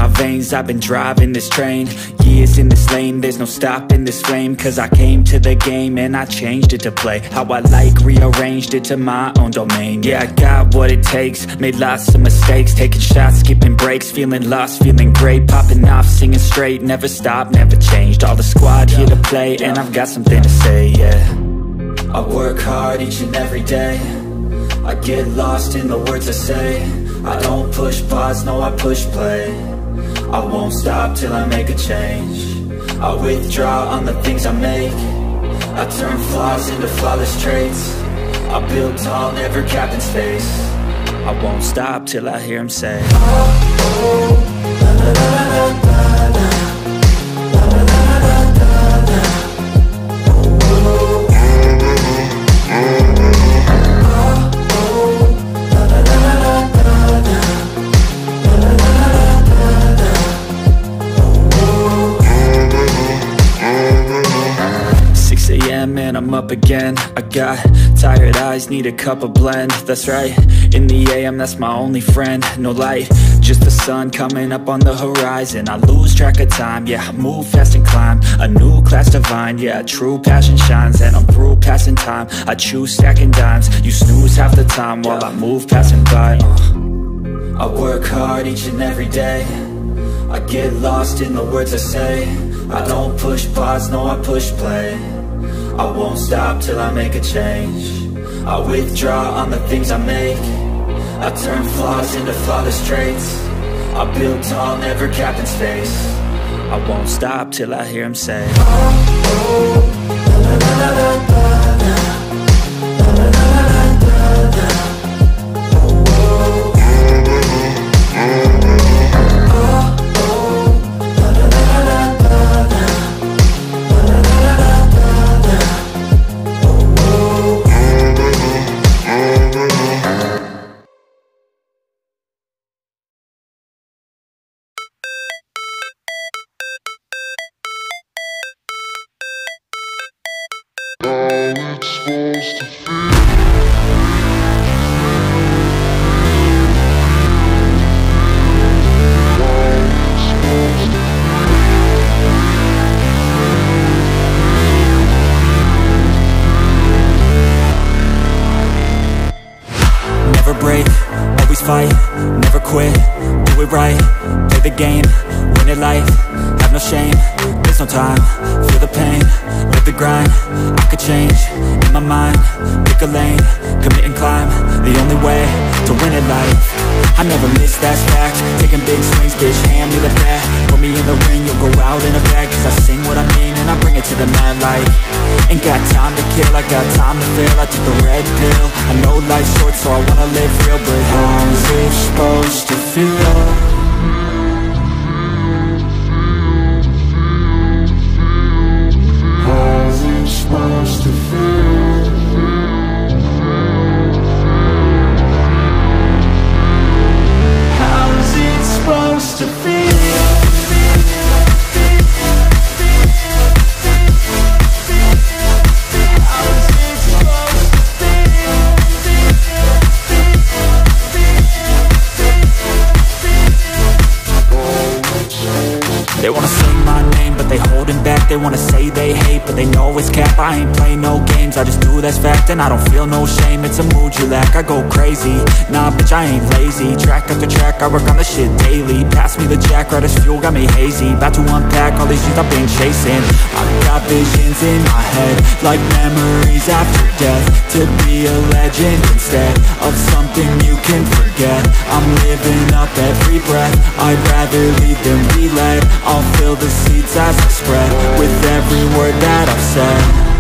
my veins, I've been driving this train. Years in this lane, there's no stopping this flame. Cause I came to the game and I changed it to play how I like, rearranged it to my own domain. Yeah, I got what it takes, made lots of mistakes, taking shots, skipping breaks, feeling lost, feeling great, popping off, singing straight, never stopped, never changed. All the squad here to play, and I've got something to say, yeah. I work hard each and every day, I get lost in the words I say. I don't push pause, no, I push play. I won't stop till I make a change. I withdraw on the things I make. I turn flaws into flawless traits. I build tall, never capped in space. I won't stop till I hear him say, oh, oh, la, la, la, la, la, la. And I'm up again. I got tired eyes, need a cup of blend. That's right, in the AM, that's my only friend. No light, just the sun coming up on the horizon. I lose track of time, yeah, I move fast and climb a new class divine, yeah, true passion shines. And I'm through passing time, I choose stacking dimes. You snooze half the time while I move passing by. I work hard each and every day, I get lost in the words I say. I don't push pause, no, I push play. I won't stop till I make a change. I withdraw on the things I make. I turn flaws into flawless traits. I build tall, never capped in space. I won't stop till I hear him say, oh, oh, la, la, la, la, la, la. Never break, always fight, never quit, do it right, play the game, win it life, have no shame, there's no time, feel the pain, live the grind, I could change, in my mind, pick a lane, commit and climb, the only way to win at life. I never miss, that's fact, taking big swings, bitch, hand me the bat, put me in the ring, you'll go out in a bag, cause I sing what I mean and I bring it to the mad light. Ain't got time to kill, I got time to feel, I took the red pill, I know life's short so I wanna live real, but how's it supposed to feel? Supposed to feel. How is it supposed to feel? They wanna sing my name, but they holding back. They wanna say they hate, but they know it's cap. I ain't play no games, I just do, that's fact. And I don't feel no shame, it's a mood you lack. I go crazy, nah bitch I ain't lazy. Track after track, I work on this shit daily. Pass me the jack, right as fuel, got me hazy. About to unpack all these things I've been chasing. I've got visions in my head, like memories after death. To be a legend instead of something you can forget. I'm living up every breath, I'd rather lead than be led. I'll fill the seeds as I spread with every word that I've said.